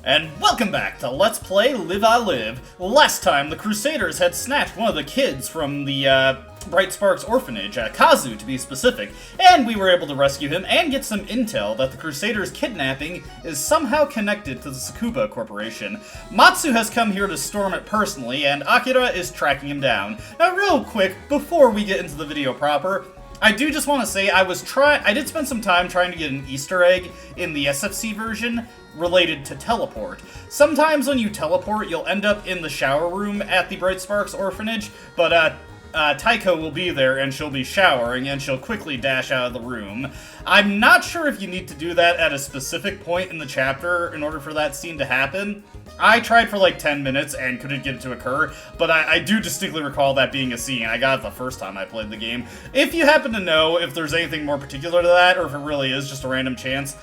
And welcome back to Let's Play Live I Live. Last time, the Crusaders had snatched one of the kids from the Bright Sparks orphanage, Kazu to be specific, and we were able to rescue him and get some intel that the Crusaders' kidnapping is somehow connected to the Tsukuba Corporation. Matsu has come here to storm it personally, and Akira is tracking him down. Now real quick, before we get into the video proper, I do just want to say I did spend some time trying to get an Easter egg in the SFC version related to teleport. Sometimes when you teleport, you'll end up in the shower room at the Bright Sparks orphanage, but Taiko will be there and she'll be showering and she'll quickly dash out of the room. I'm not sure if you need to do that at a specific point in the chapter in order for that scene to happen. I tried for like 10 minutes and couldn't get it to occur, but I do distinctly recall that being a scene. I got it the first time I played the game. If you happen to know if there's anything more particular to that, or if it really is just a random chance,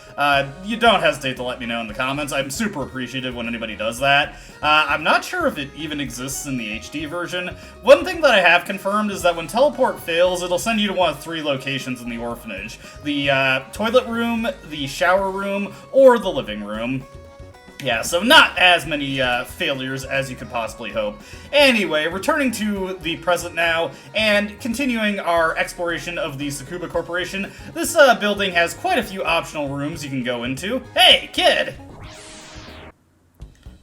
you don't hesitate to let me know in the comments. I'm super appreciative when anybody does that. I'm not sure if it even exists in the HD version. One thing that I have confirmed is that when teleport fails, it'll send you to one of 3 locations in the orphanage. The toilet room, the shower room, or the living room. Yeah, so not as many failures as you could possibly hope. Anyway, returning to the present now, and continuing our exploration of the Tsukuba Corporation, this building has quite a few optional rooms you can go into. Hey, kid!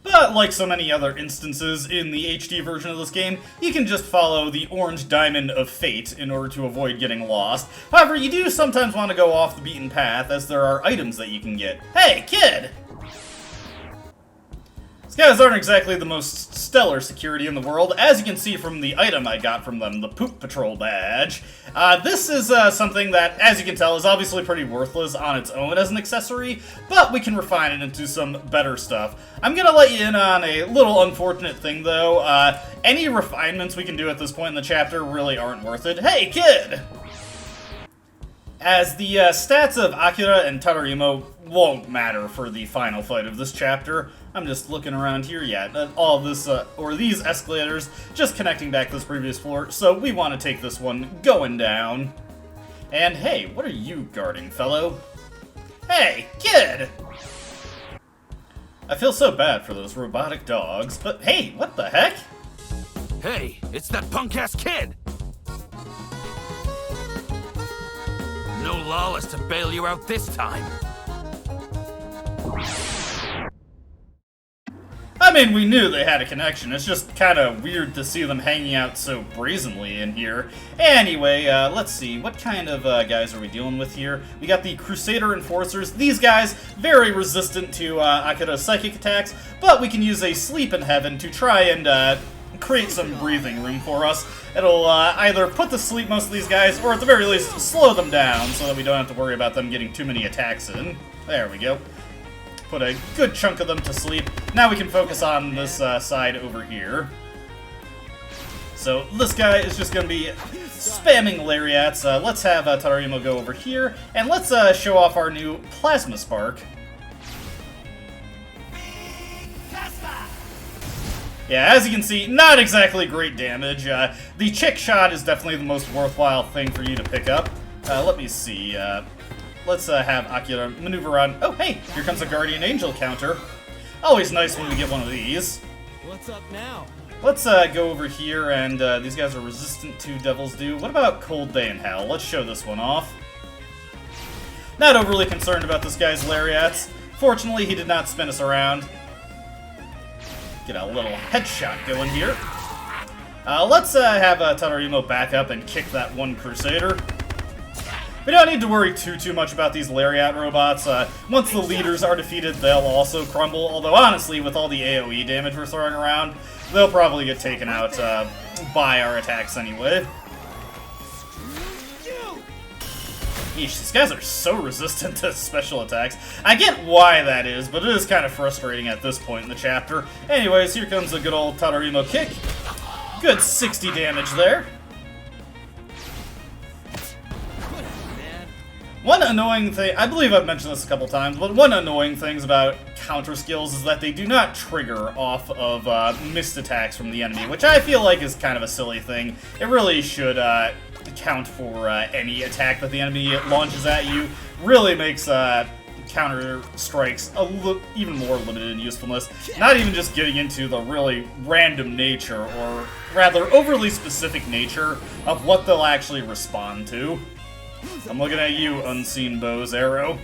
But like so many other instances in the HD version of this game, you can just follow the orange diamond of fate in order to avoid getting lost. However, you do sometimes want to go off the beaten path, as there are items that you can get. Hey, kid! These guys aren't exactly the most stellar security in the world, as you can see from the item I got from them, the Poop Patrol badge. This is something that, as you can tell, is obviously pretty worthless on its own as an accessory, but we can refine it into some better stuff. I'm gonna let you in on a little unfortunate thing, though. Any refinements we can do at this point in the chapter really aren't worth it. Hey, kid! As the stats of Akira and Tadarimo won't matter for the final fight of this chapter. I'm just looking around here, yeah, all this, or these escalators, just connecting back to this previous floor, so we want to take this one going down. And hey, what are you guarding, fellow? Hey, kid! I feel so bad for those robotic dogs, but hey, what the heck? Hey, it's that punk-ass kid! No Lawless to bail you out this time. I mean, we knew they had a connection. It's just kind of weird to see them hanging out so brazenly in here. Anyway, let's see. What kind of guys are we dealing with here? We got the Crusader Enforcers. These guys, very resistant to Akira's psychic attacks, but we can use a Sleep in Heaven to try and create some breathing room for us. It'll either put to sleep most of these guys, or at the very least, slow them down so that we don't have to worry about them getting too many attacks in. There we go. Put a good chunk of them to sleep. Now we can focus on this side over here. So this guy is just going to be spamming lariats. Let's have Tadarimo go over here, and let's show off our new Plasma Spark. Yeah, as you can see, not exactly great damage. The chick shot is definitely the most worthwhile thing for you to pick up. Let me see. Let's have Akira maneuver on. Oh, hey, here comes a Guardian Angel counter. Always nice when we get one of these. What's up now? Let's go over here, and these guys are resistant to Devil's Due. What about Cold Day in Hell? Let's show this one off. Not overly concerned about this guy's lariats. Fortunately, he did not spin us around. Get a little headshot going here. Let's have Tadarimo back up and kick that one Crusader. We don't need to worry too much about these lariat robots. Once the leaders are defeated, they'll also crumble. Although, honestly, with all the AoE damage we're throwing around, they'll probably get taken out by our attacks anyway. Eesh, these guys are so resistant to special attacks. I get why that is, but it is kind of frustrating at this point in the chapter. Anyways, here comes a good old Tadarimo kick. Good 60 damage there. One annoying thing, I believe I've mentioned this a couple times, but one annoying thing about counter skills is that they do not trigger off of missed attacks from the enemy, which I feel like is kind of a silly thing. It really should count for any attack that the enemy launches at you. Really makes counter strikes even more limited in usefulness. Not even just getting into the really random nature, or rather overly specific nature of what they'll actually respond to. I'm looking at you, Unseen Bow's arrow.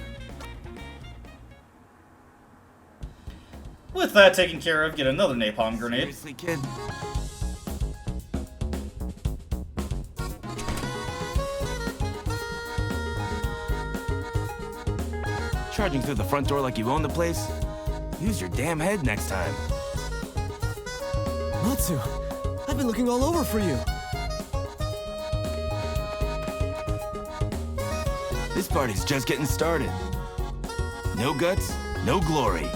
With that taken care of, get another napalm grenade. Seriously, kid? Charging through the front door like you own the place? Use your damn head next time. Matsu, I've been looking all over for you. This party's just getting started. No guts, no glory.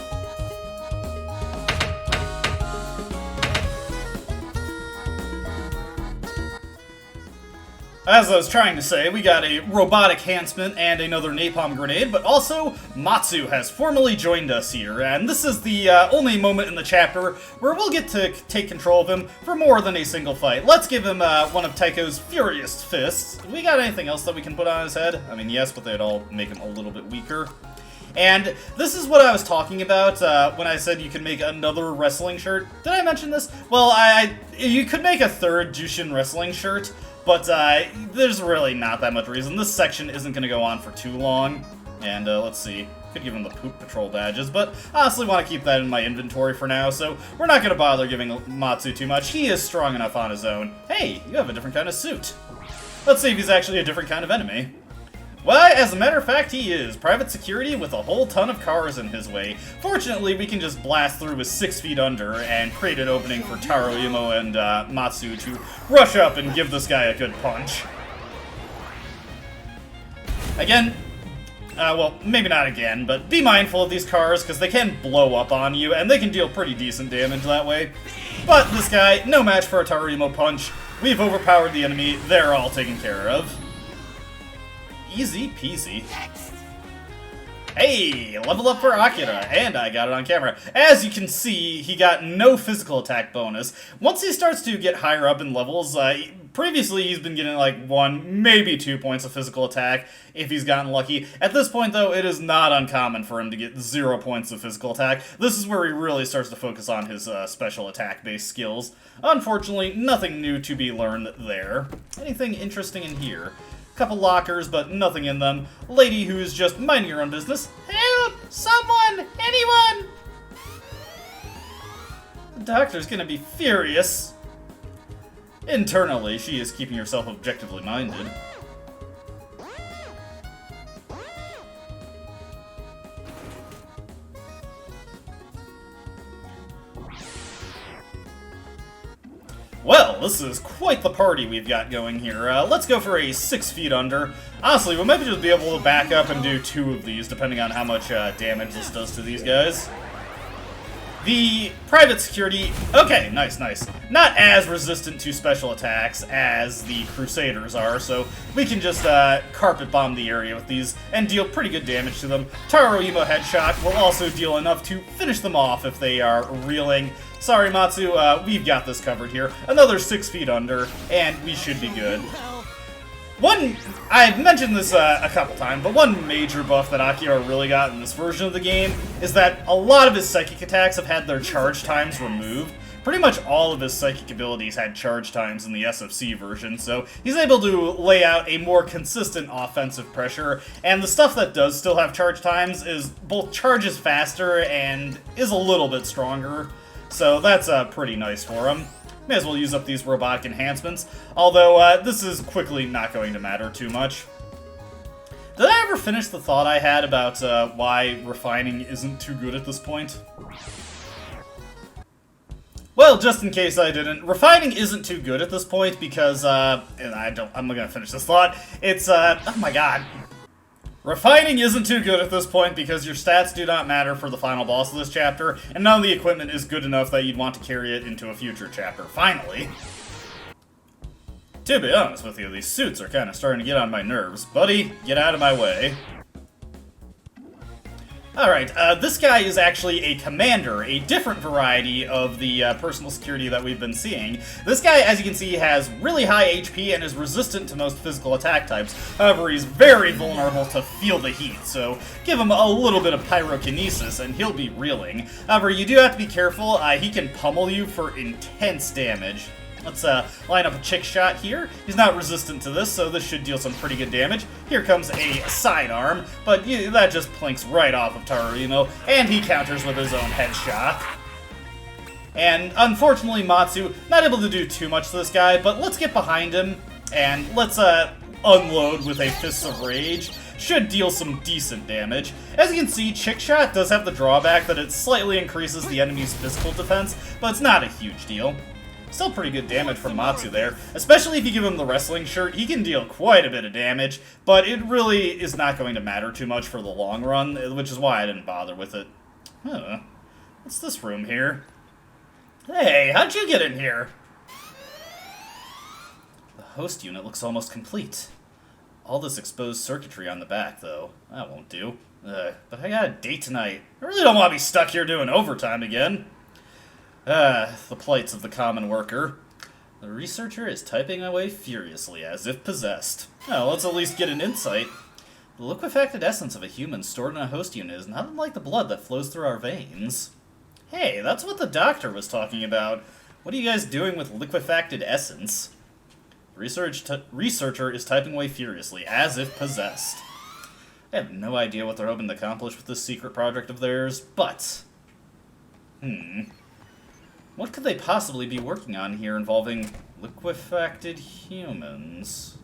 As I was trying to say, we got a robotic enhancement and another napalm grenade, but also Matsu has formally joined us here, and this is the only moment in the chapter where we'll get to take control of him for more than a single fight. Let's give him one of Taiko's furious fists. We got anything else that we can put on his head? I mean, yes, but they'd all make him a little bit weaker. And this is what I was talking about when I said you could make another wrestling shirt. Did I mention this? Well, you could make a third Jushin wrestling shirt, but there's really not that much reason. This section isn't going to go on for too long. And let's see. Could give him the Poop Patrol badges, but I honestly want to keep that in my inventory for now, so we're not going to bother giving Matsu too much. He is strong enough on his own. Hey, you have a different kind of suit. Let's see if he's actually a different kind of enemy. Why, as a matter of fact, he is. Private security with a whole ton of cars in his way. Fortunately, we can just blast through with 6 feet under and create an opening for Taro Imo and Matsu to rush up and give this guy a good punch. Again, well, maybe not again, but be mindful of these cars, because they can blow up on you, and they can deal pretty decent damage that way. But this guy, no match for a Taro Imo punch. We've overpowered the enemy. They're all taken care of. Easy peasy. Hey, level up for Akira, and I got it on camera. As you can see, he got no physical attack bonus. Once he starts to get higher up in levels, previously he's been getting like 1, maybe 2 points of physical attack if he's gotten lucky. At this point, though, it is not uncommon for him to get 0 points of physical attack. This is where he really starts to focus on his special attack-based skills. Unfortunately, nothing new to be learned there. Anything interesting in here? Couple lockers, but nothing in them. Lady who's just minding her own business. Help! Someone! Anyone! The doctor's gonna be furious. Internally, she is keeping herself objectively minded. Well, this is quite the party we've got going here. Let's go for a 6 feet under. Honestly, we might just be able to back up and do 2 of these, depending on how much damage this does to these guys. The private security, okay, nice. Not as resistant to special attacks as the Crusaders are, so we can just carpet bomb the area with these and deal pretty good damage to them. Taro Imo headshot will also deal enough to finish them off if they are reeling. Sorry, Matsu, we've got this covered here. Another 6 feet under, and we should be good. I've mentioned this a couple times, but one major buff that Akira really got in this version of the game is that a lot of his psychic attacks have had their charge times removed. Pretty much all of his psychic abilities had charge times in the SFC version, so he's able to lay out a more consistent offensive pressure, and the stuff that does still have charge times is both charges faster and is a little bit stronger. So that's pretty nice for him. May as well use up these robotic enhancements, although this is quickly not going to matter too much. Did I ever finish the thought I had about why refining isn't too good at this point? Well, just in case I didn't, refining isn't too good at this point because, and I'm gonna finish this thought, it's, oh my god. Refining isn't too good at this point because your stats do not matter for the final boss of this chapter, and none of the equipment is good enough that you'd want to carry it into a future chapter, finally. To be honest with you, these suits are kind of starting to get on my nerves. Buddy, get out of my way. Alright, this guy is actually a commander, a different variety of the personal security that we've been seeing. This guy, as you can see, has really high HP and is resistant to most physical attack types. However, he's very vulnerable to feel the heat, so give him a little bit of pyrokinesis and he'll be reeling. However, you do have to be careful. He can pummel you for intense damage. Let's line up a chick shot here. He's not resistant to this, so this should deal some pretty good damage. Here comes a sidearm, but that just plinks right off of Tararino, and he counters with his own headshot. And unfortunately, Matsu, not able to do too much to this guy, but let's get behind him, and let's unload with a Fists of Rage. Should deal some decent damage. As you can see, Chick Shot does have the drawback that it slightly increases the enemy's physical defense, but it's not a huge deal. Still pretty good damage from Matsu there, especially if you give him the wrestling shirt. He can deal quite a bit of damage, but it really is not going to matter too much for the long run, which is why I didn't bother with it. Huh. What's this room here? Hey, how'd you get in here? The host unit looks almost complete. All this exposed circuitry on the back, though. That won't do. But I got a date tonight. I really don't want to be stuck here doing overtime again. The plights of the common worker. The researcher is typing away furiously, as if possessed. Well, let's at least get an insight. The liquefacted essence of a human stored in a host unit is not unlike the blood that flows through our veins. Hey, that's what the doctor was talking about. What are you guys doing with liquefacted essence? The researcher is typing away furiously, as if possessed. I have no idea what they're hoping to accomplish with this secret project of theirs, but... what could they possibly be working on here involving liquefacted humans?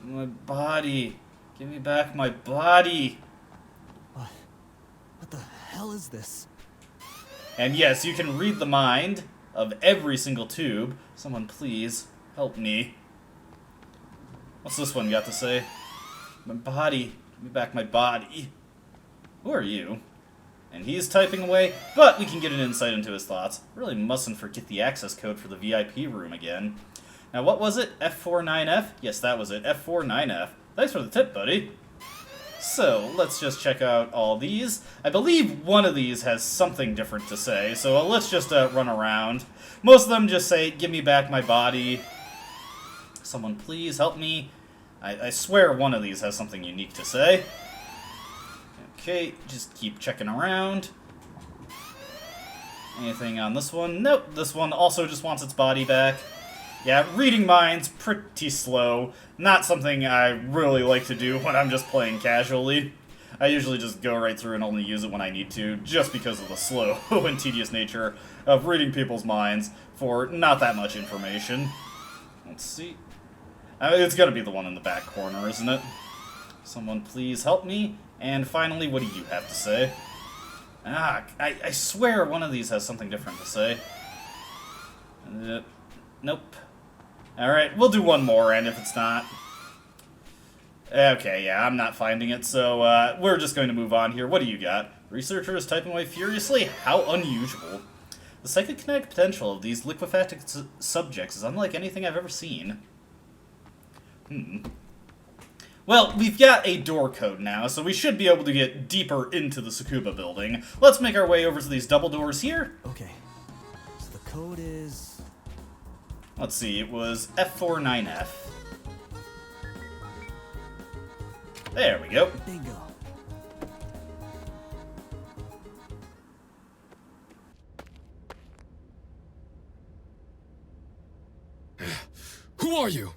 My body. Give me back my body. What the hell is this? And yes, you can read the mind of every single tube. Someone please help me. What's this one got to say? My body. Give me back my body. Who are you? And he's typing away, but we can get an insight into his thoughts. Really mustn't forget the access code for the VIP room again. Now, what was it? F49F? Yes, that was it. F49F. Thanks for the tip, buddy. So, let's just check out all these. I believe one of these has something different to say, so let's just run around. Most of them just say, give me back my body. Someone please help me. I swear one of these has something unique to say. Okay, just keep checking around. Anything on this one? Nope, this one also just wants its body back. Yeah, reading minds, pretty slow. Not something I really like to do when I'm just playing casually. I usually just go right through and only use it when I need to, just because of the slow and tedious nature of reading people's minds for not that much information. Let's see. It's gotta be the one in the back corner, isn't it? Someone please help me. And finally, what do you have to say? I swear one of these has something different to say. Nope. Alright, we'll do one more, and if it's not... Okay, yeah, I'm not finding it, so we're just going to move on here. What do you got? Researcher is typing away furiously? How unusual. The psychokinetic potential of these liquefacted subjects is unlike anything I've ever seen. Well, we've got a door code now, so we should be able to get deeper into the Tsukuba building. Let's make our way over to these double doors here. Okay. So the code is... Let's see, it was F49F. There we go. Bingo. Who are you?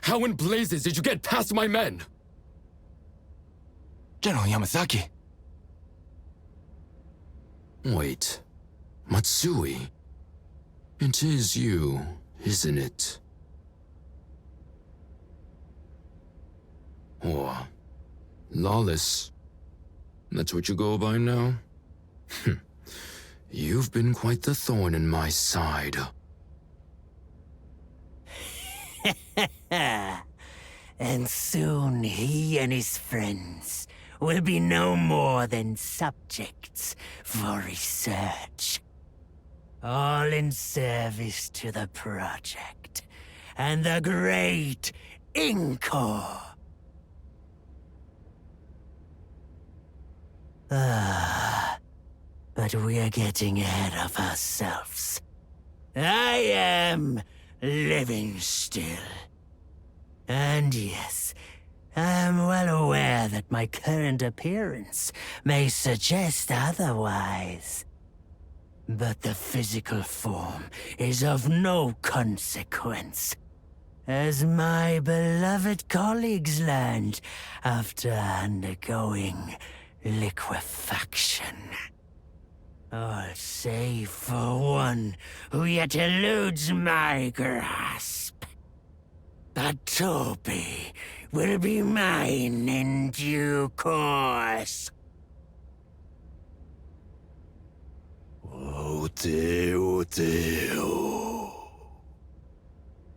How in blazes did you get past my men? General Yamazaki. Wait. Matsui? It is you, isn't it? Or Lawless. That's what you go by now? You've been quite the thorn in my side. And soon he and his friends will be no more than subjects for research. All in service to the project and the great Inkor. But we are getting ahead of ourselves. I am living still. And yes, I am well aware that my current appearance may suggest otherwise. But the physical form is of no consequence, as my beloved colleagues learned after undergoing liquefaction. All save for one who yet eludes my grasp. But Toby will be mine in due course. Oh dear, oh dear.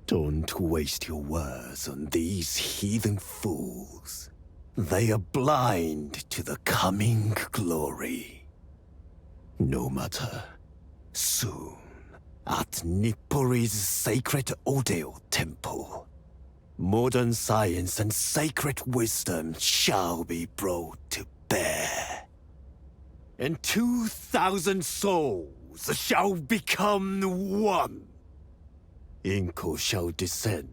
Don't waste your words on these heathen fools. They are blind to the coming glory. No matter. Soon, at Nippori's sacred Odeo temple, modern science and sacred wisdom shall be brought to bear. And 2,000 souls shall become one. Inko shall descend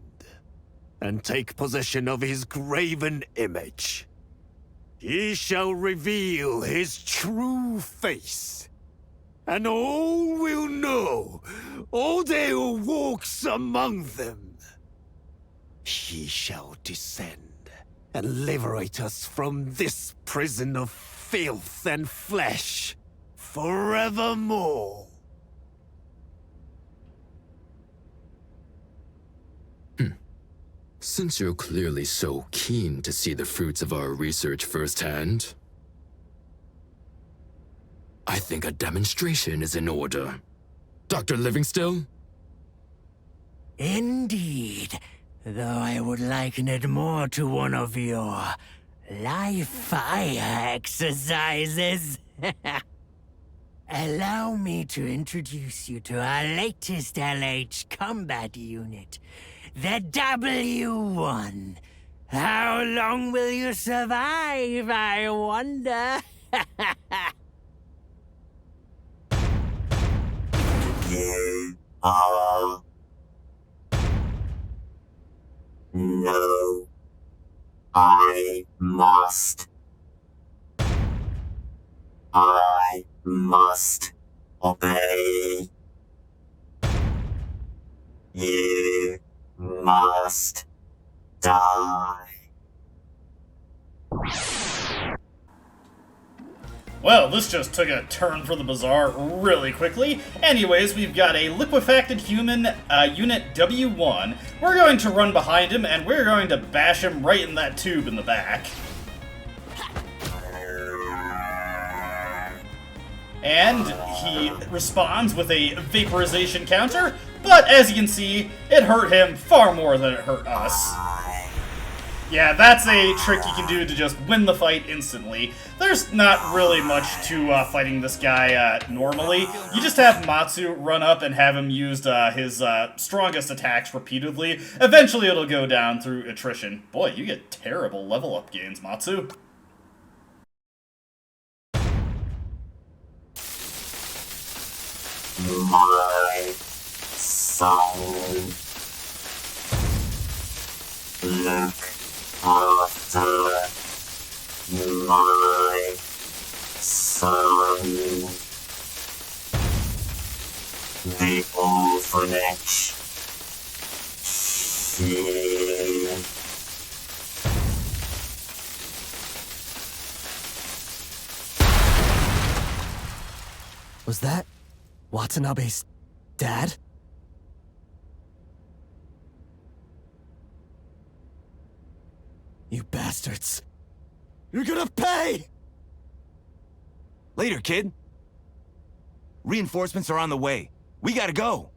and take possession of his graven image. He shall reveal his true face, and all will know Odeo walks among them. He shall descend and liberate us from this prison of filth and flesh forevermore. Since you're clearly so keen to see the fruits of our research firsthand, I think a demonstration is in order. Dr. Livingstill? Indeed, though I would liken it more to one of your live fire exercises. Allow me to introduce you to our latest LH combat unit, the W1. How long will you survive, I wonder? You are... No. I must. I must obey. You must die. Well, this just took a turn for the bizarre really quickly. Anyways, we've got a liquefacted human, Unit W1. We're going to run behind him, and we're going to bash him right in that tube in the back. And he responds with a vaporization counter, but as you can see, it hurt him far more than it hurt us. Yeah, that's a trick you can do to just win the fight instantly. There's not really much to fighting this guy normally. You just have Matsu run up and have him use his strongest attacks repeatedly. Eventually it'll go down through attrition. Boy, you get terrible level up gains, Matsu. My son. Look after my son. The orphanage. Here. Was that Watanabe's dad? You bastards! You're gonna pay! Later, kid. Reinforcements are on the way. We gotta go.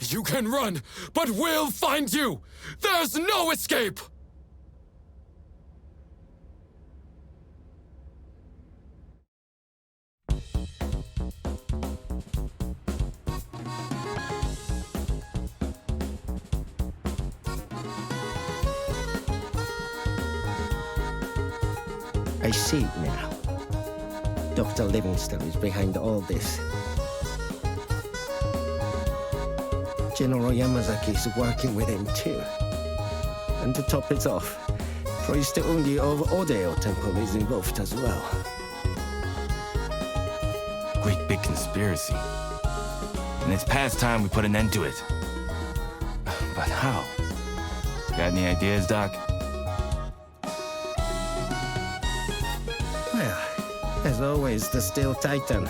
You can run, but we'll find you! There's no escape! I see it now. Dr. Livingstone is behind all this. General Yamazaki is working with him too. And to top it off, Priest Undi of Odeo Temple is involved as well. Great big conspiracy. And it's past time we put an end to it. But how? Got any ideas, Doc? Well, as always, the Steel Titan.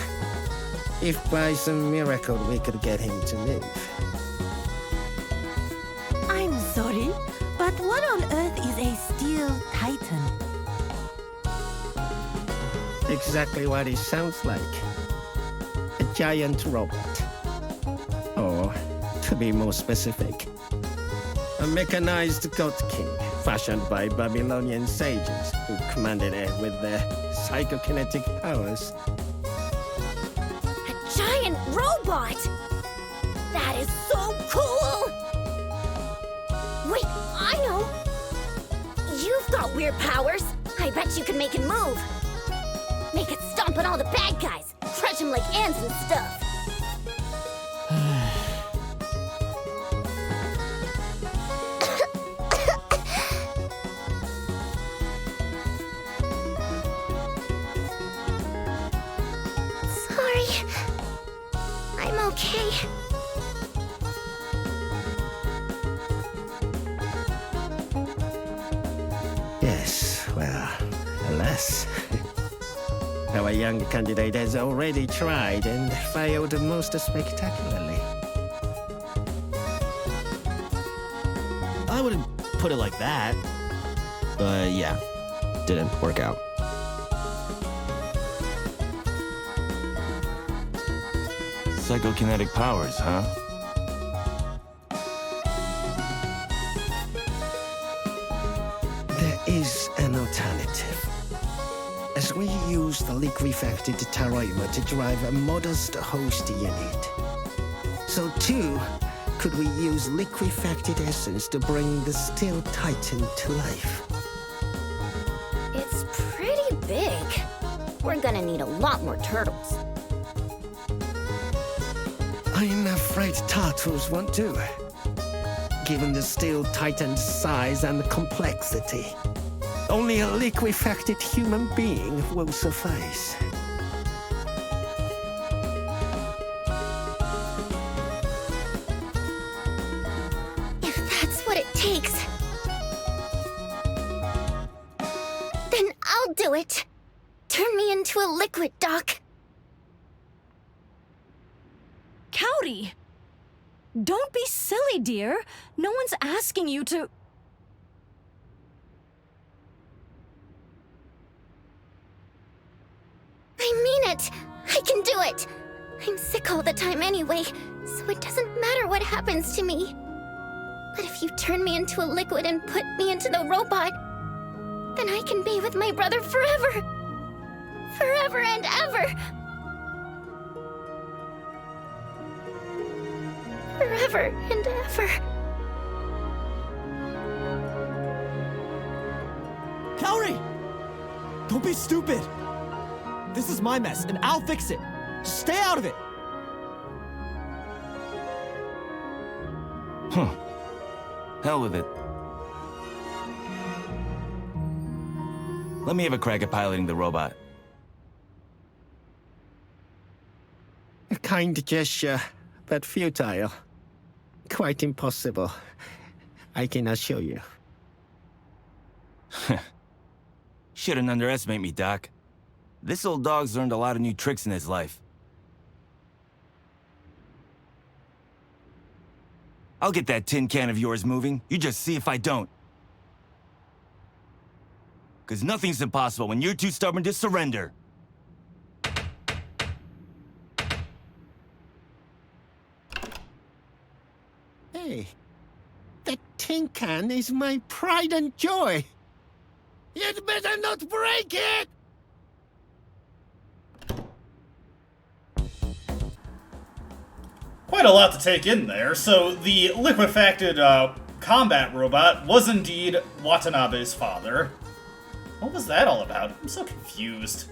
If by some miracle we could get him to move. I'm sorry, but what on earth is a Steel Titan? Exactly what it sounds like. A giant robot. Or, to be more specific, a mechanized god king fashioned by Babylonian sages who commanded it with their psychokinetic powers. A giant robot! That is so cool! Wait, I know! You've got weird powers. I bet you can make it move. Make it stomp on all the bad guys. Crush them like ants and stuff. Sorry. I'm okay. Yes, well, alas. Our young candidate has already tried and failed most spectacularly. I wouldn't put it like that. But yeah, didn't work out. Psychokinetic powers, huh? There is an alternative. As we use the liquefacted Taroima to drive a modest host unit. So too, could we use liquefacted essence to bring the Steel Titan to life? It's pretty big. We're gonna need a lot more turtles. I'm afraid turtles won't do. Given the Steel Titan's size and complexity, only a liquefacted human being will suffice. If that's what it takes, then I'll do it. Turn me into a liquid, Doc. Cowdy! Don't be silly, dear. No one's asking you to... I mean it! I can do it! I'm sick all the time anyway, so it doesn't matter what happens to me. But if you turn me into a liquid and put me into the robot, then I can be with my brother forever! Forever and ever! Forever and ever. Kaori! Don't be stupid! This is my mess, and I'll fix it. Just stay out of it. Hell with it. Let me have a crack at piloting the robot. A kind gesture, but futile. Quite impossible, I can assure you. Shouldn't underestimate me, Doc. This old dog's learned a lot of new tricks in his life. I'll get that tin can of yours moving. You just see if I don't. 'Cause nothing's impossible when you're too stubborn to surrender. Hey, that tin can is my pride and joy. You'd better not break it! Quite a lot to take in there. So the liquefacted combat robot was indeed Watanabe's father. What was that all about? I'm so confused.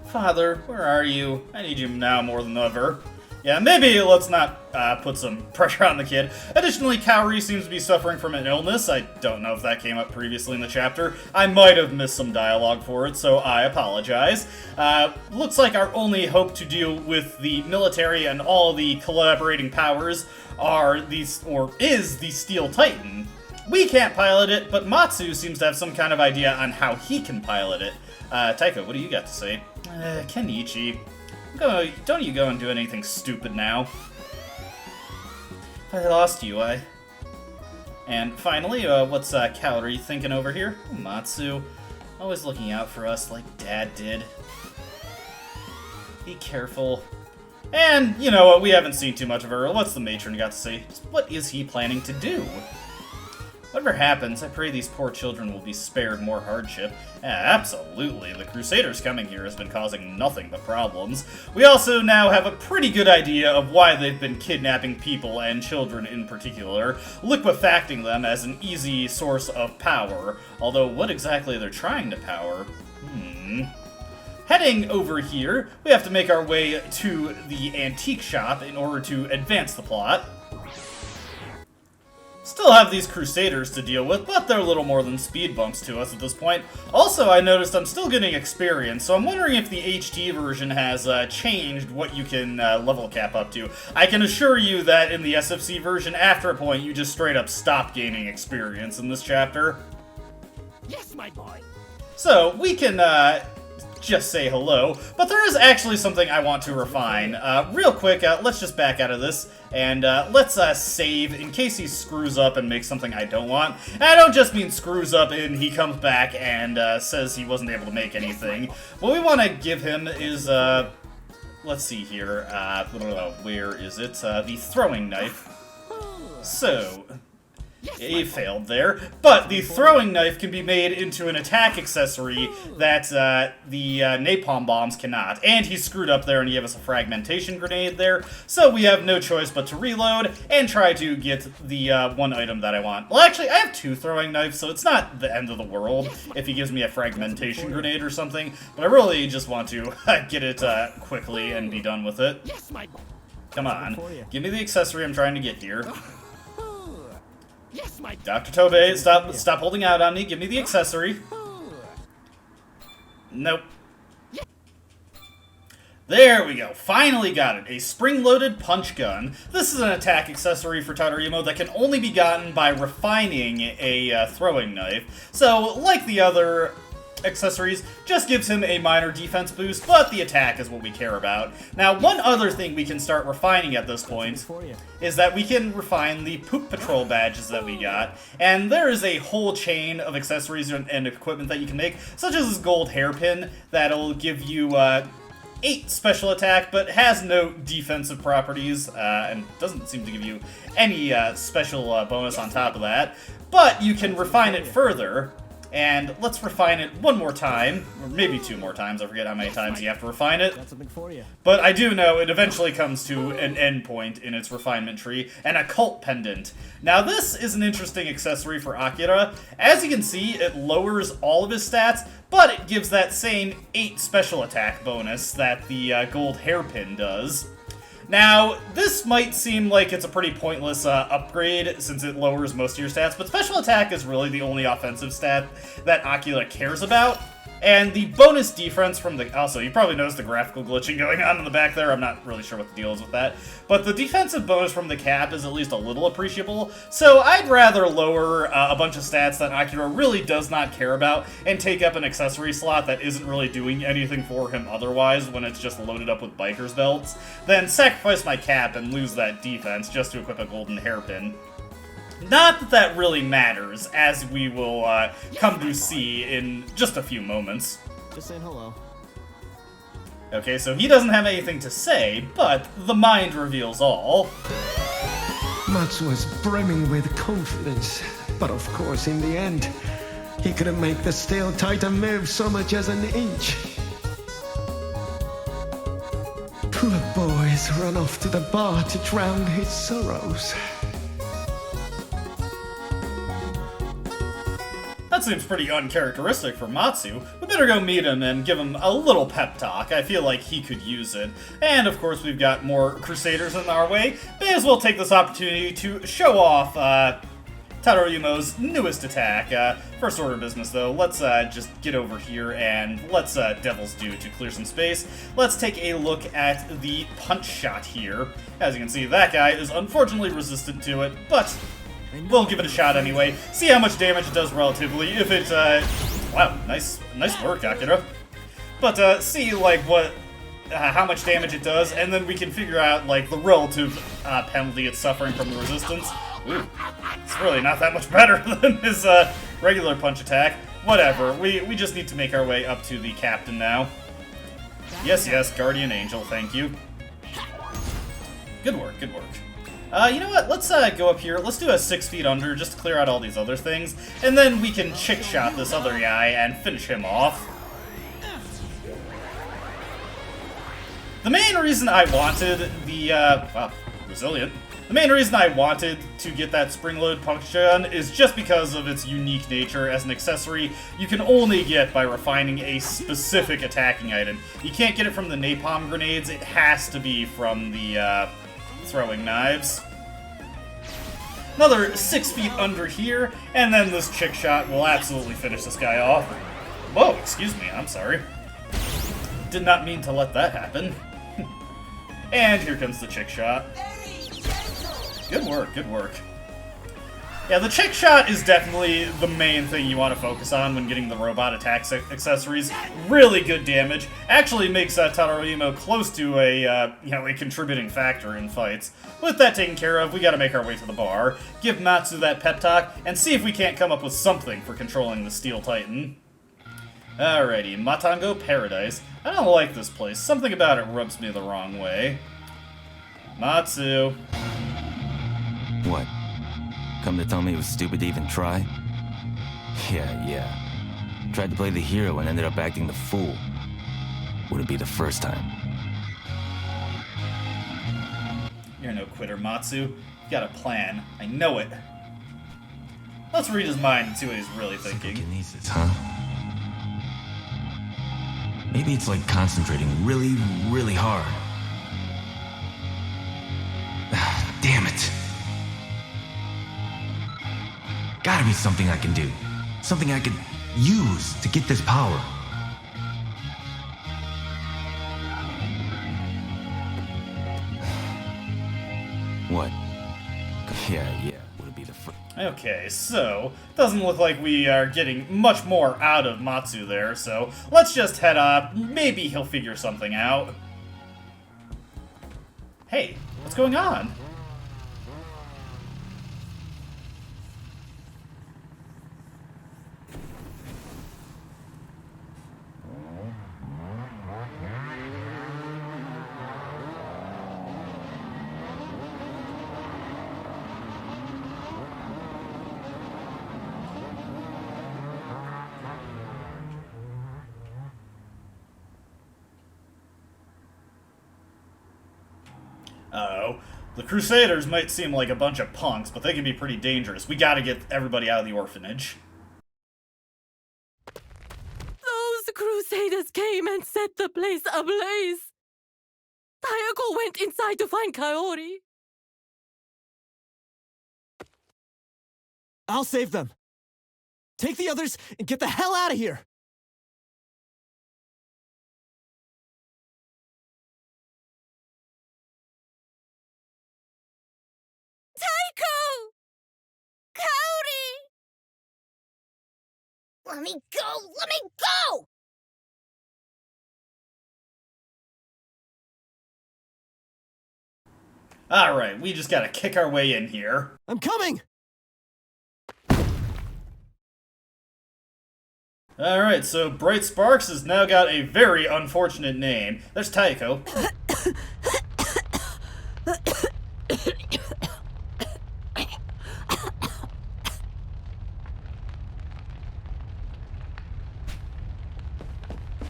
Father, where are you? I need you now more than ever. Yeah, maybe let's not put some pressure on the kid. Additionally, Kaori seems to be suffering from an illness. I don't know if that came up previously in the chapter. I might have missed some dialogue for it, so I apologize. Looks like our only hope to deal with the military and all the collaborating powers is the Steel Titan. We can't pilot it, but Matsu seems to have some kind of idea on how he can pilot it. Taiko, what do you got to say? Kenichi, don't you go and do anything stupid now. I lost you, And finally, what's Kaori thinking over here? Matsu, always looking out for us like Dad did. Be careful. And, you know what, we haven't seen too much of her. What's the matron got to say? What is he planning to do? Whatever happens, I pray these poor children will be spared more hardship. Absolutely, the Crusaders coming here has been causing nothing but problems. We also now have a pretty good idea of why they've been kidnapping people, and children in particular, liquefacting them as an easy source of power. Although, what exactly they're trying to power? Heading over here, we have to make our way to the antique shop in order to advance the plot. Still have these Crusaders to deal with, but they're a little more than speed bumps to us at this point. Also, I noticed I'm still getting experience, so I'm wondering if the HT version has changed what you can level cap up to. I can assure you that in the SFC version, after a point, you just straight up stop gaining experience in this chapter. Yes, my boy. So, we can just say hello, but there is actually something I want to refine. Real quick, let's just back out of this, and let's save in case he screws up and makes something I don't want. And I don't just mean screws up and he comes back and says he wasn't able to make anything. What we want to give him is, let's see here, where is it? The throwing knife. So, he failed there, but the throwing knife can be made into an attack accessory that the napalm bombs cannot. And he screwed up there and he gave us a fragmentation grenade there, so we have no choice but to reload and try to get the one item that I want. Well, actually, I have two throwing knives, so it's not the end of the world if he gives me a fragmentation grenade or something, but I really just want to get it quickly and be done with it. Come on, give me the accessory I'm trying to get here. Dr. Tobey, stop holding out on me. Give me the accessory. Nope. There we go. Finally got it. A spring-loaded punch gun. This is an attack accessory for Tadorimo that can only be gotten by refining a throwing knife. So, like the other accessories, just gives him a minor defense boost, but the attack is what we care about. Now, one other thing we can start refining at this point is that we can refine the Poop Patrol badges that we got, and there is a whole chain of accessories and equipment that you can make, such as this gold hairpin that'll give you 8 special attack, but has no defensive properties, and doesn't seem to give you any special bonus on top of that, but you can refine it further. And let's refine it one more time, or maybe 2 more times. I forget how many times you have to refine it. Got something for you. But I do know it eventually comes to an endpoint in its refinement tree, an occult pendant. Now this is an interesting accessory for Akira. As you can see, it lowers all of his stats, but it gives that same 8 special attack bonus that the gold hairpin does. Now, this might seem like it's a pretty pointless upgrade since it lowers most of your stats, but special attack is really the only offensive stat that Akira cares about. And the bonus defense from the... Also, you probably noticed the graphical glitching going on in the back there. I'm not really sure what the deal is with that. But the defensive bonus from the cap is at least a little appreciable. So I'd rather lower a bunch of stats that Akira really does not care about and take up an accessory slot that isn't really doing anything for him otherwise when it's just loaded up with biker's belts, than sacrifice my cap and lose that defense just to equip a golden hairpin. Not that that really matters, as we will come to see in just a few moments. Just saying hello. Okay, so he doesn't have anything to say, but the mind reveals all. Mats was brimming with confidence, but of course, in the end, he couldn't make the Steel Titan move so much as an inch. Poor boy's run off to the bar to drown his sorrows. That seems pretty uncharacteristic for Matsu. We better go meet him and give him a little pep talk. I feel like he could use it. And of course we've got more Crusaders in our way. May as well take this opportunity to show off Tadarumo's newest attack. First order of business though, let's just get over here and let's Devil's Due to clear some space. Let's take a look at the punch shot here. As you can see, that guy is unfortunately resistant to it, but we'll give it a shot anyway. See how much damage it does relatively. If it, wow, nice work, Akira. But see like what, how much damage it does, and then we can figure out like the relative penalty it's suffering from the resistance. Ooh, it's really not that much better than his regular punch attack. Whatever, we just need to make our way up to the captain now. Yes, Guardian Angel, thank you. Good work. You know what, let's go up here, let's do a 6 feet under just to clear out all these other things, and then we can chick shot this other guy and finish him off. The main reason I wanted the, wow, resilient. The main reason I wanted to get that spring-loaded punch gun is just because of its unique nature as an accessory you can only get by refining a specific attacking item. You can't get it from the napalm grenades, it has to be from the throwing knives. Another 6 feet under here, and then this chick shot will absolutely finish this guy off. Whoa, excuse me, I'm sorry. Did not mean to let that happen. And here comes the chick shot. Good work. Yeah, the chick shot is definitely the main thing you want to focus on when getting the robot attack accessories. Really good damage. Actually makes Tadarumo close to a, a contributing factor in fights. With that taken care of, we gotta make our way to the bar, give Matsu that pep talk, and see if we can't come up with something for controlling the Steel Titan. Alrighty, Matango Paradise. I don't like this place. Something about it rubs me the wrong way. Matsu. What? Come to tell me it was stupid to even try? Yeah. Tried to play the hero and ended up acting the fool. Wouldn't be the first time. You're no quitter, Matsu. You got a plan. I know it. Let's read his mind and see what he's really thinking. Psychokinesis, huh? Maybe it's like concentrating really, really hard. Damn it. Gotta be something I can do. Something I could use to get this power. What? Yeah. Would it be the first? Okay, so, doesn't look like we are getting much more out of Matsu there, so let's just head up. Maybe he'll figure something out. Hey, what's going on? Uh-oh. The Crusaders might seem like a bunch of punks, but they can be pretty dangerous. We gotta get everybody out of the orphanage. Those Crusaders came and set the place ablaze. Tayako went inside to find Kaori. I'll save them. Take the others and get the hell out of here! Taiko! Cody! Let me go! Alright, we just gotta kick our way in here. I'm coming! Alright, so Bright Sparks has now got a very unfortunate name. There's Taiko.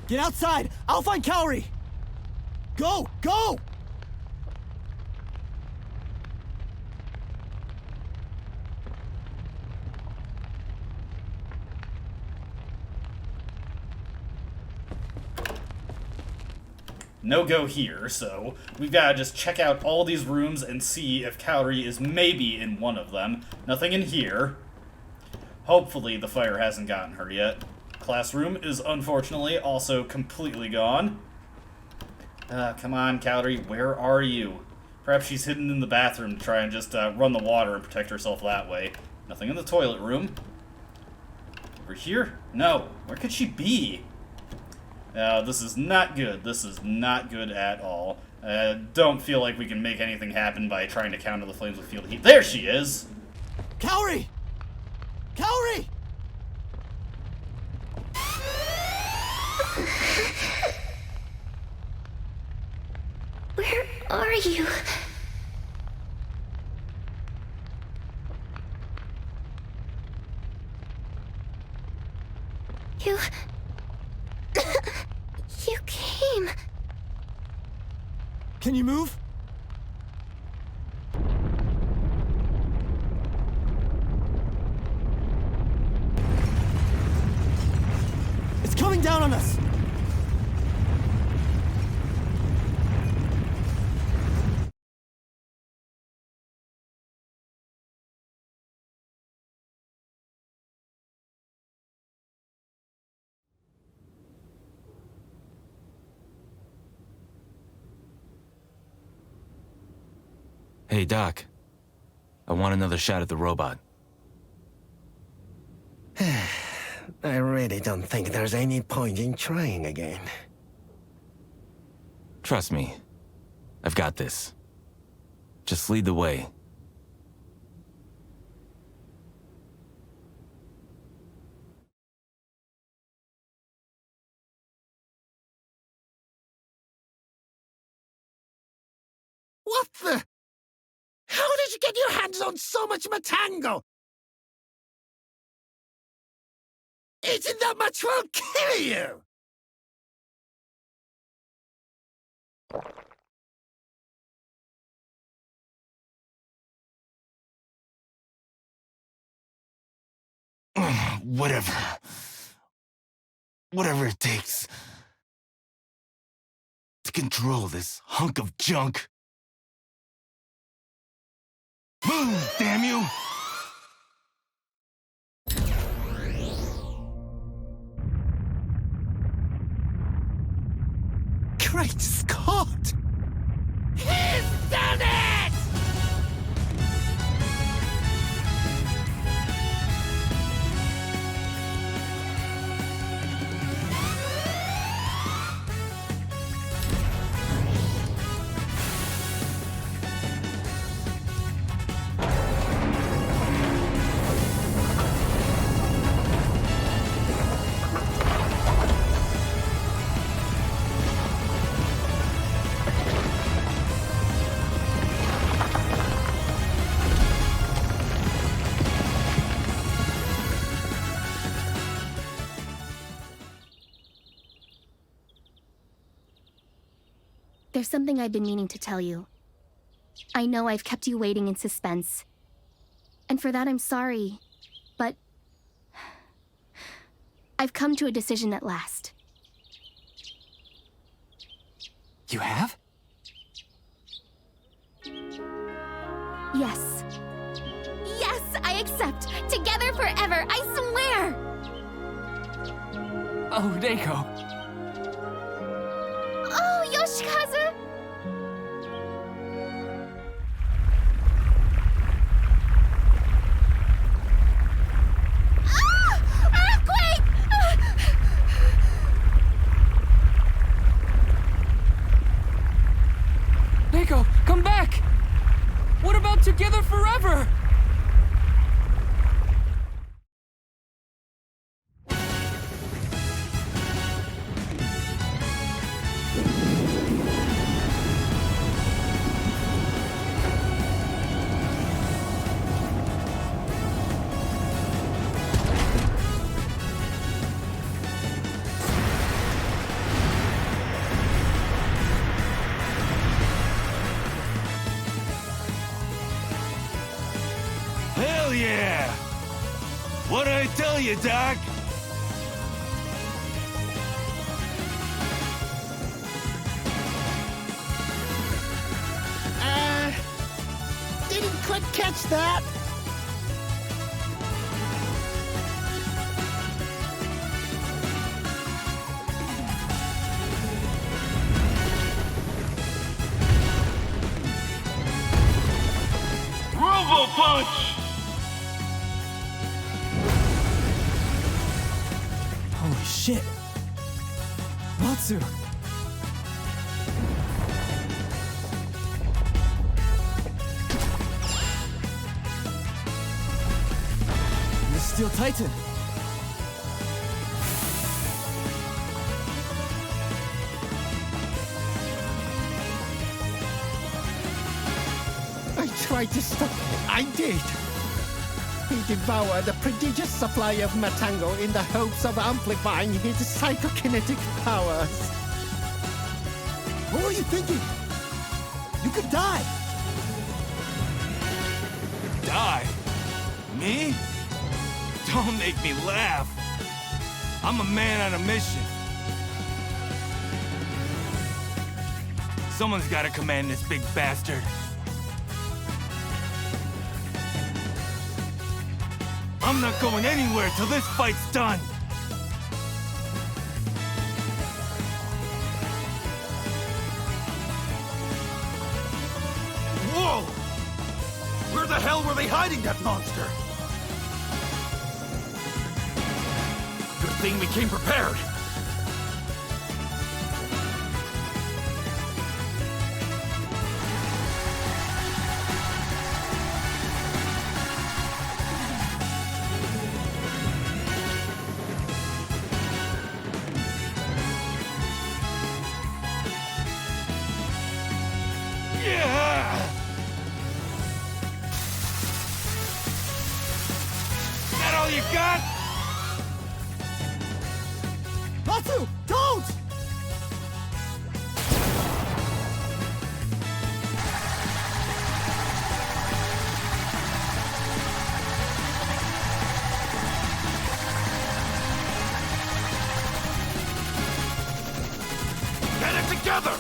Get outside! I'll find Kaori! Go! no go here, so we've got to just check out all these rooms and see if Kaori is maybe in one of them. Nothing in here. Hopefully the fire hasn't gotten her yet. Classroom is unfortunately also completely gone. Come on, Kaori, where are you? Perhaps she's hidden in the bathroom to try and just run the water and protect herself that way. Nothing in the toilet room. Over here? No. Where could she be? This is not good. This is not good at all. Don't feel like we can make anything happen by trying to counter the flames with field heat. There she is! Kaori! Kaori! Where are you? You came. Can you move? It's coming down on us! Hey, Doc. I want another shot at the robot. I really don't think there's any point in trying again. Trust me. I've got this. Just lead the way. What the? How did you get your hands on so much Matango? Eating that much will kill you! Whatever. Whatever it takes to control this hunk of junk. Move, damn you! Great Scott! He's done it! There's something I've been meaning to tell you. I know I've kept you waiting in suspense. And for that, I'm sorry. But I've come to a decision at last. You have? Yes. Yes, I accept. Together forever, I swear! Oh, Reiko. Oh, Yoshikazu! Reiko, come back! What about together forever? Hell yeah! What'd I tell you, Doc? Catch that! Robo Punch! Holy shit! Matsu! Steel Titan! I tried to stop him. I did. He devoured a prodigious supply of Matango in the hopes of amplifying his psychokinetic powers. What were you thinking? You could die! Die? Me? Don't make me laugh. I'm a man on a mission. Someone's gotta command this big bastard. I'm not going anywhere till this fight's done. Whoa! Where the hell were they hiding that monster? Good thing we came prepared. You got? Matsu, don't! Get it together!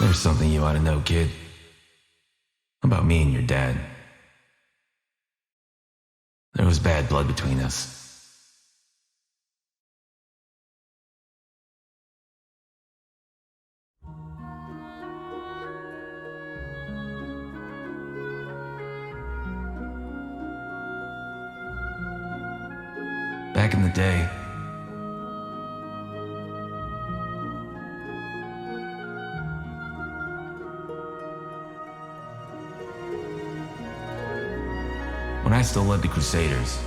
There's something you ought to know, kid. About me and your dad. There was bad blood between us. Back in the day, when I still led the Crusaders,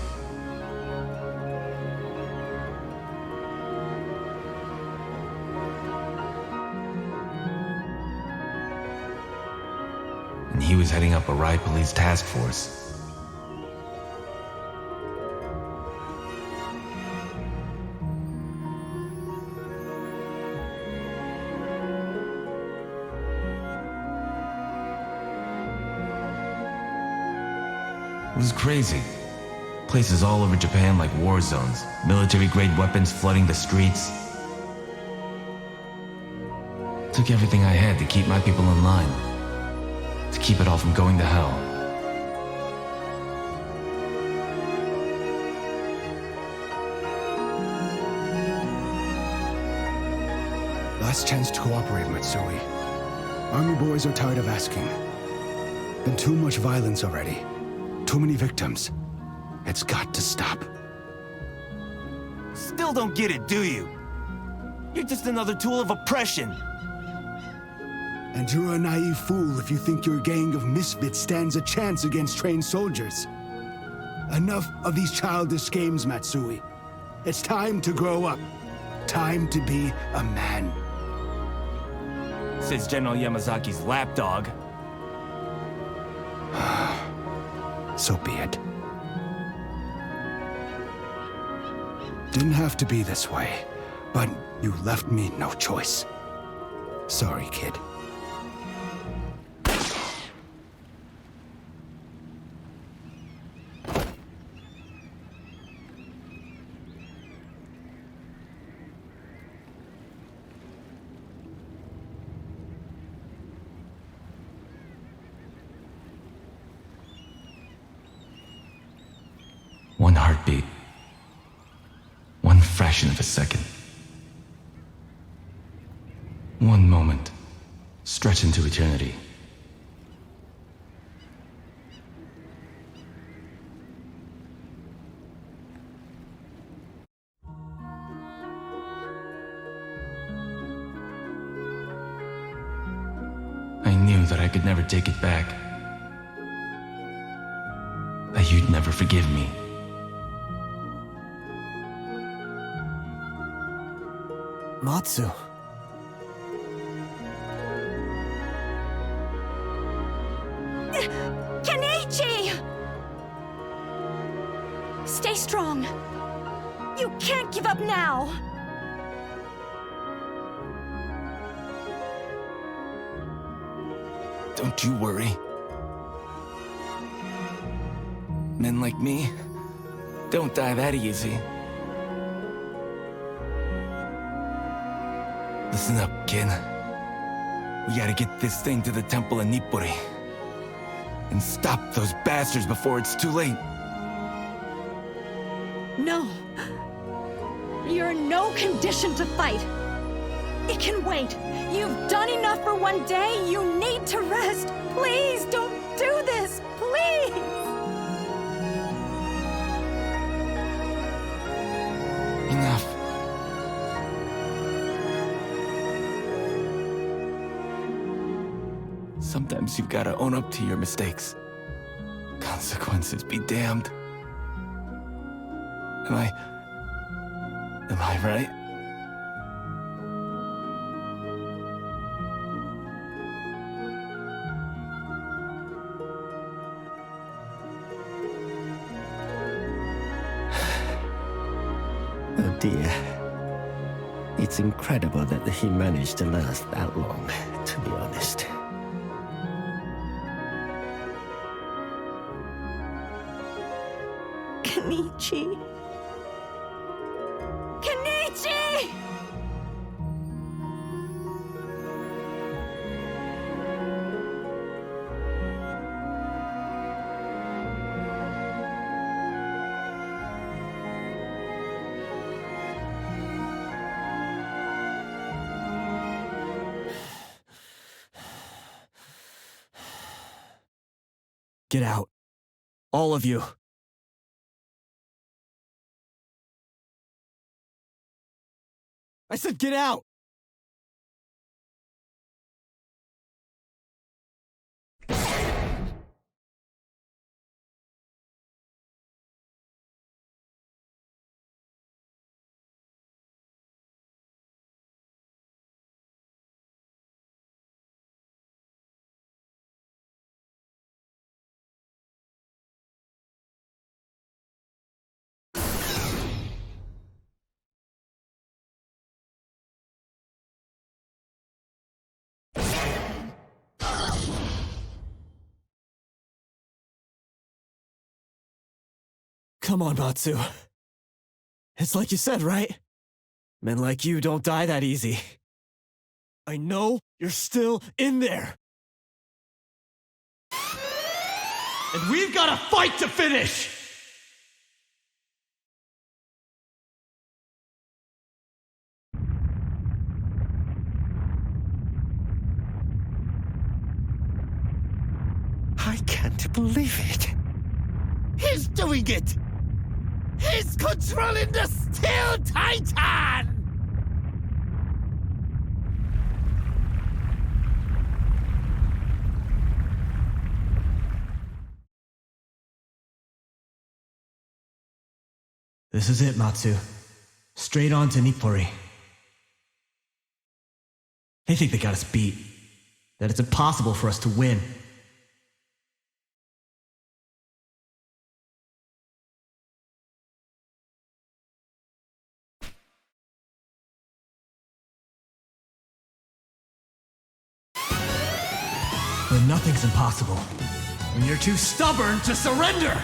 and he was heading up a riot police task force. was crazy. Places all over Japan like war zones, military-grade weapons flooding the streets. Took everything I had to keep my people in line. To keep it all from going to hell. Last chance to cooperate, Matsui. Army boys are tired of asking. Been too much violence already. Too many victims. It's got to stop. Still don't get it, do you? You're just another tool of oppression. And you're a naive fool if you think your gang of misfits stands a chance against trained soldiers. Enough of these childish games, Matsui. It's time to grow up. Time to be a man. Says General Yamazaki's lapdog. So be it. Didn't have to be this way, but you left me no choice. Sorry, kid. One heartbeat. One fraction of a second. One moment. Stretch into eternity. I knew that I could never take it back. That you'd never forgive me. Matsu. Kenichi! Stay strong. You can't give up now. Don't you worry. Men like me don't die that easy. Listen up, kid. We gotta get this thing to the temple in Nippuri. And stop those bastards before it's too late. No. You're in no condition to fight. It can wait. You've done enough for one day. You need to rest. Please don't do this. Please. Enough. Sometimes you've gotta own up to your mistakes. Consequences be damned. Am I right? Oh dear. It's incredible that he managed to last that long, to be honest. Kenichi. Kenichi! Get out. All of you. I said get out! Come on, Matsu. It's like you said, right? Men like you don't die that easy. I know you're still in there. And we've got a fight to finish! I can't believe it. He's doing it! He's controlling the Steel Titan! This is it, Matsu. Straight on to Nippori. They think they got us beat. That it's impossible for us to win. But nothing's impossible when you're too stubborn to surrender!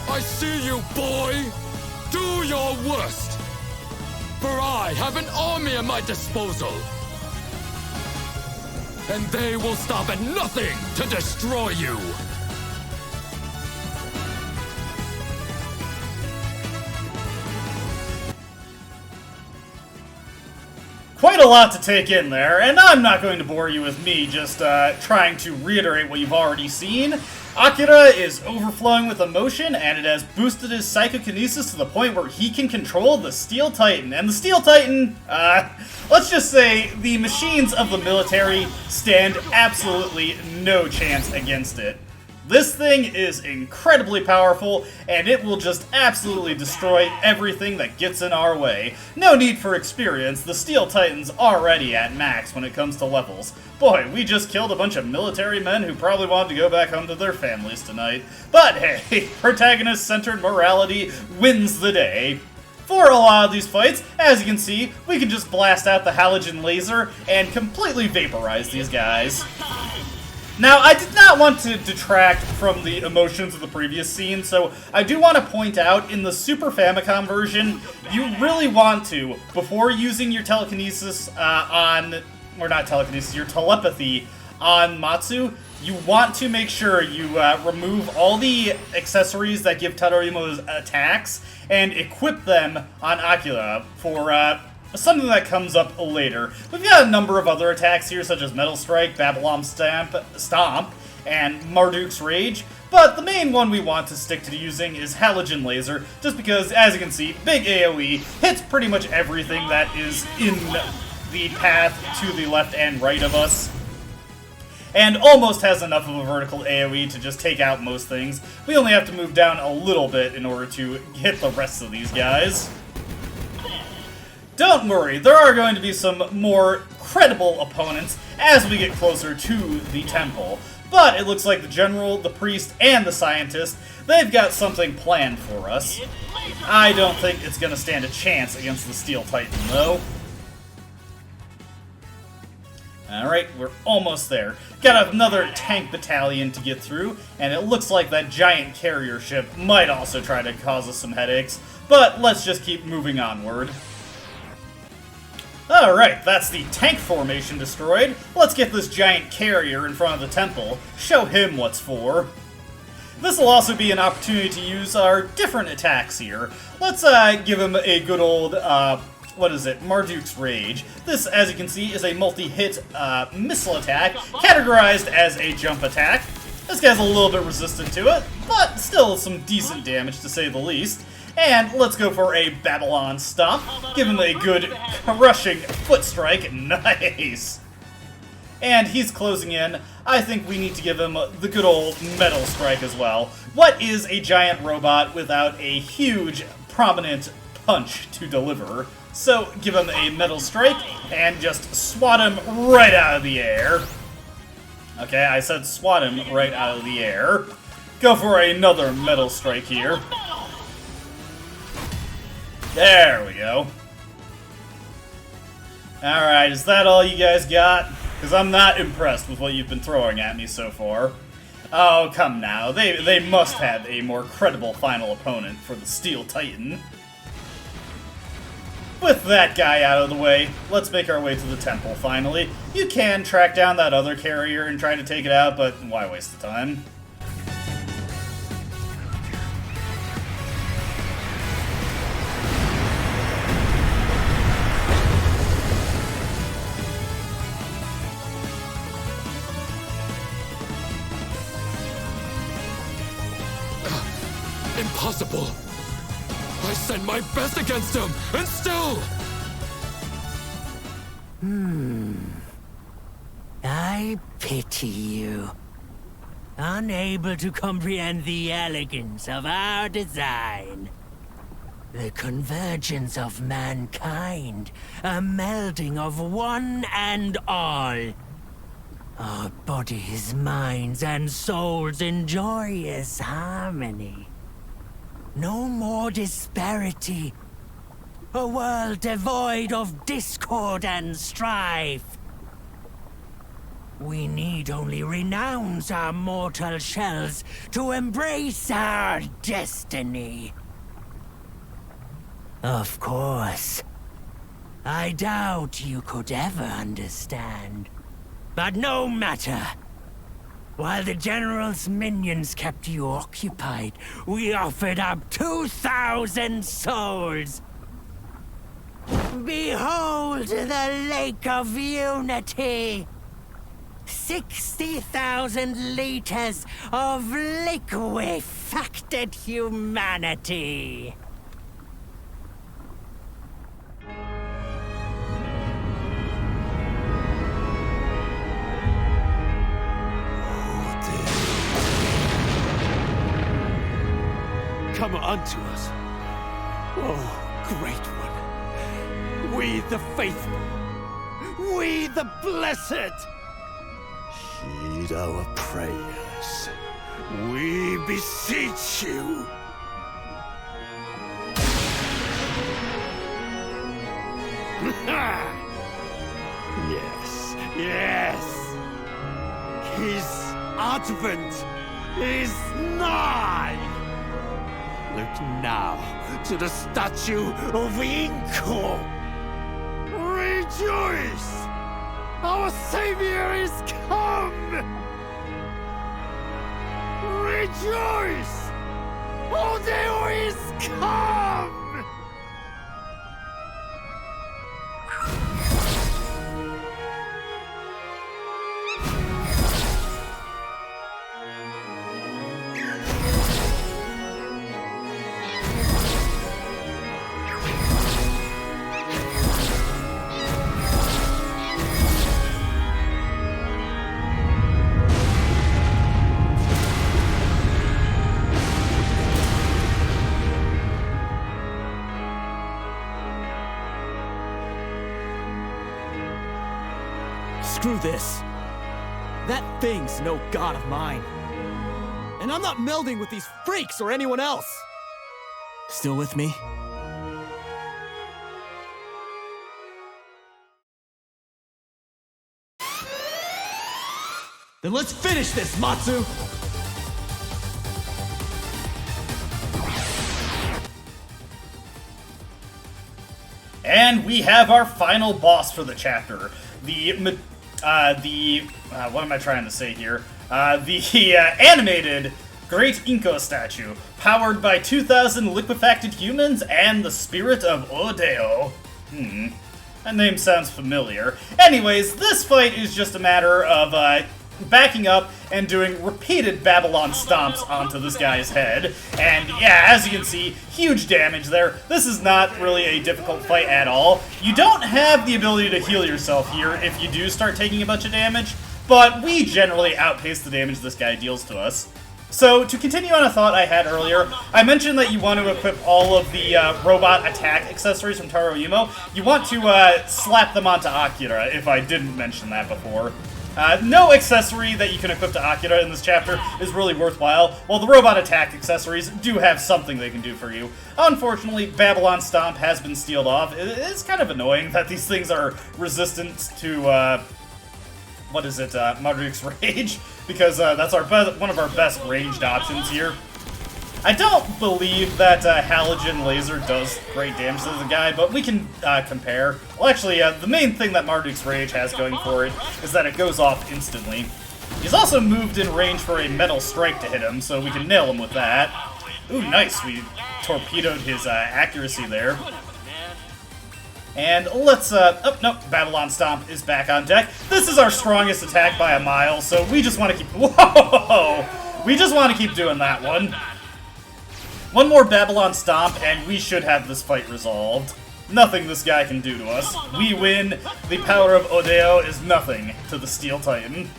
I see you, boy! Do your worst! For I have an army at my disposal! And they will stop at nothing to destroy you! Quite a lot to take in there, and I'm not going to bore you with me just trying to reiterate what you've already seen. Akira is overflowing with emotion, and it has boosted his psychokinesis to the point where he can control the Steel Titan. And the Steel Titan, let's just say the machines of the military stand absolutely no chance against it. This thing is incredibly powerful, and it will just absolutely destroy everything that gets in our way. No need for experience, the Steel Titan's already at max when it comes to levels. Boy, we just killed a bunch of military men who probably wanted to go back home to their families tonight. But hey, protagonist-centered morality wins the day. For a lot of these fights, as you can see, we can just blast out the halogen laser and completely vaporize these guys. Now, I did not want to detract from the emotions of the previous scene, so I do want to point out, in the Super Famicom version, you really want to, before using your telekinesis your telepathy on Matsu, you want to make sure you remove all the accessories that give Tadorimo's attacks and equip them on Akira for something that comes up later. We've got a number of other attacks here, such as Metal Strike, Babylon Stomp, and Marduk's Rage, but the main one we want to stick to using is Halogen Laser, just because, as you can see, big AoE hits pretty much everything that is in the path to the left and right of us, and almost has enough of a vertical AoE to just take out most things. We only have to move down a little bit in order to hit the rest of these guys. Don't worry, there are going to be some more credible opponents as we get closer to the temple. But it looks like the general, the priest, and the scientist, they've got something planned for us. I don't think it's going to stand a chance against the Steel Titan, though. Alright, we're almost there. Got another tank battalion to get through, and it looks like that giant carrier ship might also try to cause us some headaches. But let's just keep moving onward. Alright, that's the tank formation destroyed. Let's get this giant carrier in front of the temple. Show him what's for. This will also be an opportunity to use our different attacks here. Let's give him a good old, Marduk's Rage. This, as you can see, is a multi-hit missile attack, categorized as a jump attack. This guy's a little bit resistant to it, but still some decent damage to say the least. And let's go for a Babylon Stomp. Give him a good crushing foot strike. Nice! And he's closing in. I think we need to give him the good old Metal Strike as well. What is a giant robot without a huge, prominent punch to deliver? So give him a Metal Strike and just swat him right out of the air. Okay, I said swat him right out of the air. Go for another metal strike here. There we go. Alright, is that all you guys got? Because I'm not impressed with what you've been throwing at me so far. Oh, come now. They must have a more credible final opponent for the Steel Titan. With that guy out of the way, let's make our way to the temple, finally. You can track down that other carrier and try to take it out, but why waste the time? Impossible! I sent my best against him, and still... I pity you. Unable to comprehend the elegance of our design. The convergence of mankind, a melding of one and all. Our bodies, minds, and souls in joyous harmony. No more disparity. A world devoid of discord and strife. We need only renounce our mortal shells to embrace our destiny. Of course, I doubt you could ever understand. But no matter. While the General's minions kept you occupied, we offered up 2,000 souls. Behold the Lake of Unity! 60,000 liters of liquefacted humanity! Come unto us. Oh, great one. We the faithful. We the blessed. Heed our prayers. We beseech you. Yes, yes. His advent is nigh. Look now to the statue of Inko. Rejoice! Our Savior is come! Rejoice! Odeo is come! Screw this. That thing's no god of mine. And I'm not melding with these freaks or anyone else. Still with me? Then let's finish this, Matsu! And we have our final boss for the chapter. What am I trying to say here? The animated Great Inko statue, powered by 2,000 liquefacted humans and the spirit of Odeo. That name sounds familiar. Anyways, this fight is just a matter of backing up and doing repeated Babylon stomps onto this guy's head. And yeah, as you can see, huge damage there. This is not really a difficult fight at all. You don't have the ability to heal yourself here if you do start taking a bunch of damage, but we generally outpace the damage this guy deals to us. So, to continue on a thought I had earlier, I mentioned that you want to equip all of the robot attack accessories from Taro Yumo. You want to slap them onto Akira, if I didn't mention that before. No accessory that you can equip to Akira in this chapter is really worthwhile, while the robot attack accessories do have something they can do for you. Unfortunately, Babylon Stomp has been sealed off. It's kind of annoying that these things are resistant to, what is it, Marduk's Rage, because that's one of our best ranged options here. I don't believe that Halogen Laser does great damage to the guy, but we can compare. Well, actually, the main thing that Marduk's Rage has going for it is that it goes off instantly. He's also moved in range for a Metal Strike to hit him, so we can nail him with that. Ooh, nice. We torpedoed his accuracy there. And let's, oh, no, Babylon Stomp is back on deck. This is our strongest attack by a mile, so we just want to keep, whoa! We just want to keep doing that one. One more Babylon Stomp, and we should have this fight resolved. Nothing this guy can do to us. We win. The power of Odeo is nothing to the Steel Titan.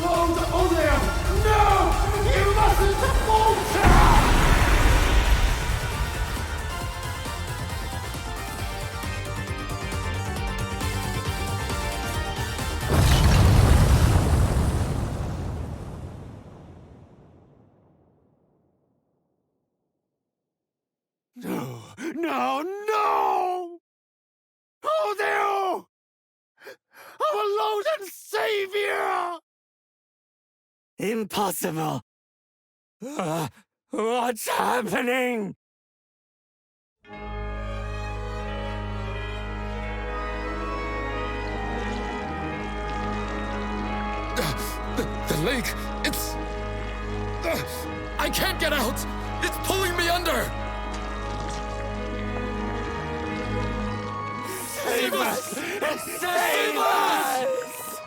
Lord Odeo! No! You mustn't falter! No, no! Odeo! Our Lord and Savior! Impossible! What's happening? The lake, it's... I can't get out! It's pulling me under! Save us! Save us!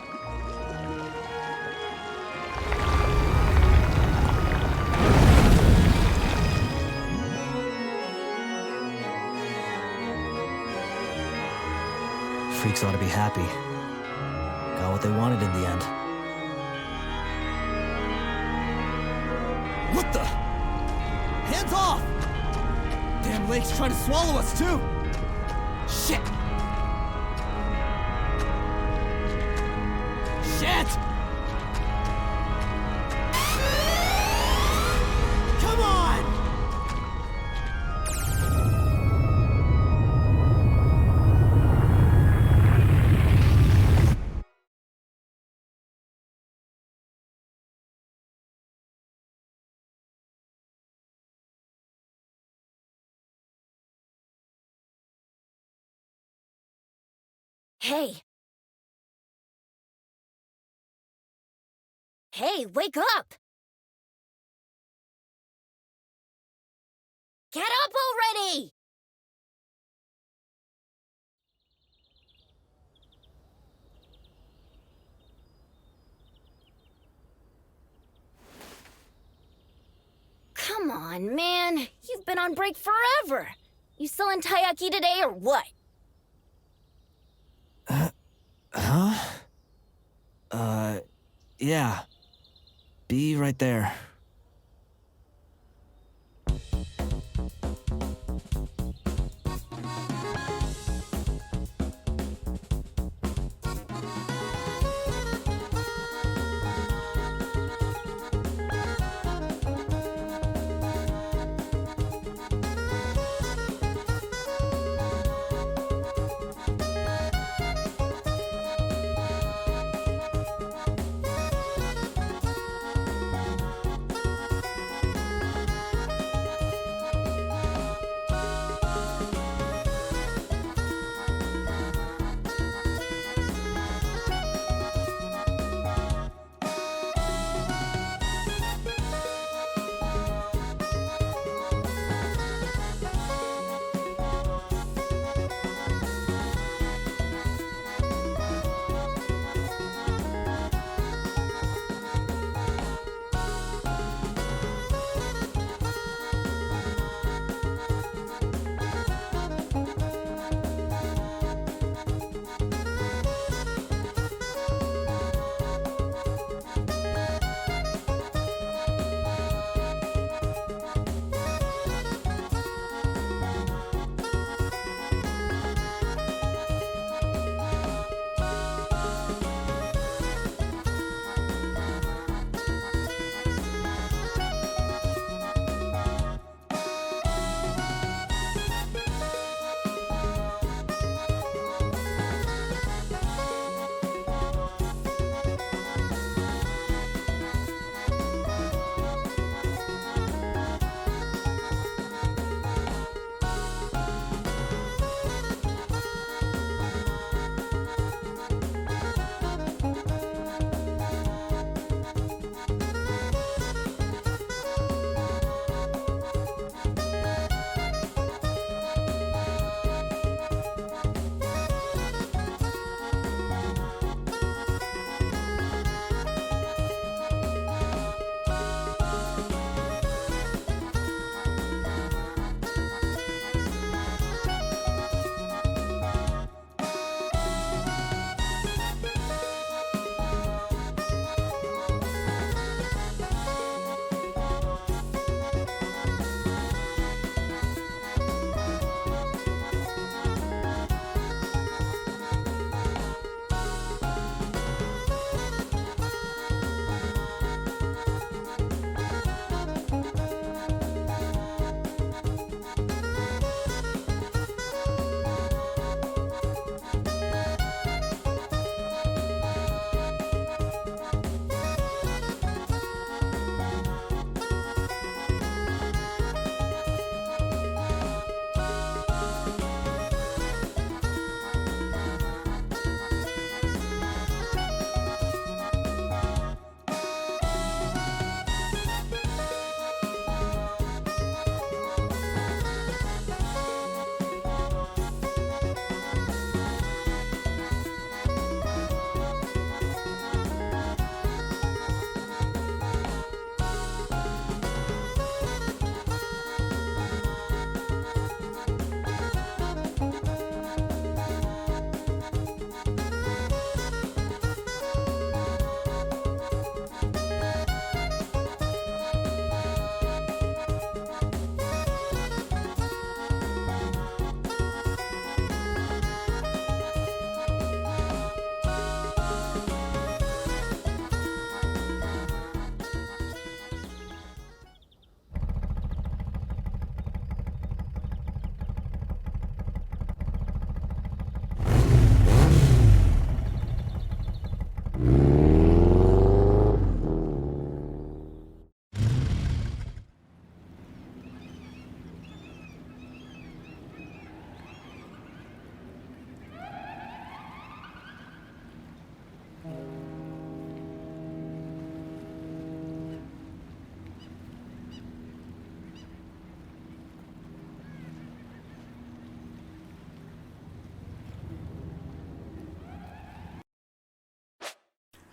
Freaks ought to be happy. Got what they wanted in the end. What the? Hands off! Damn lake's trying to swallow us too! Shit! Shit! Come on! Hey. Hey, wake up! Get up already! Come on, man. You've been on break forever. You still in Taiyaki today or what? Huh? Yeah. Be right there.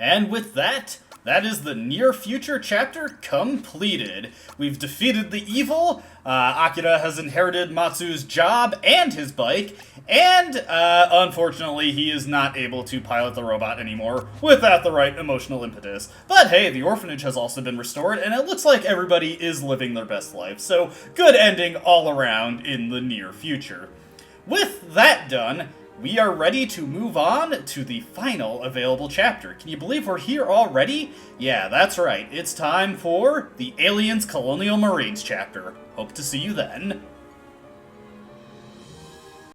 And with that, that is the near future chapter completed. We've defeated the evil, Akira has inherited Matsu's job and his bike, and unfortunately he is not able to pilot the robot anymore without the right emotional impetus. But hey, the orphanage has also been restored, and it looks like everybody is living their best life, so good ending all around in the near future. With that done, we are ready to move on to the final available chapter. Can you believe we're here already? Yeah, that's right. It's time for the Aliens Colonial Marines chapter. Hope to see you then.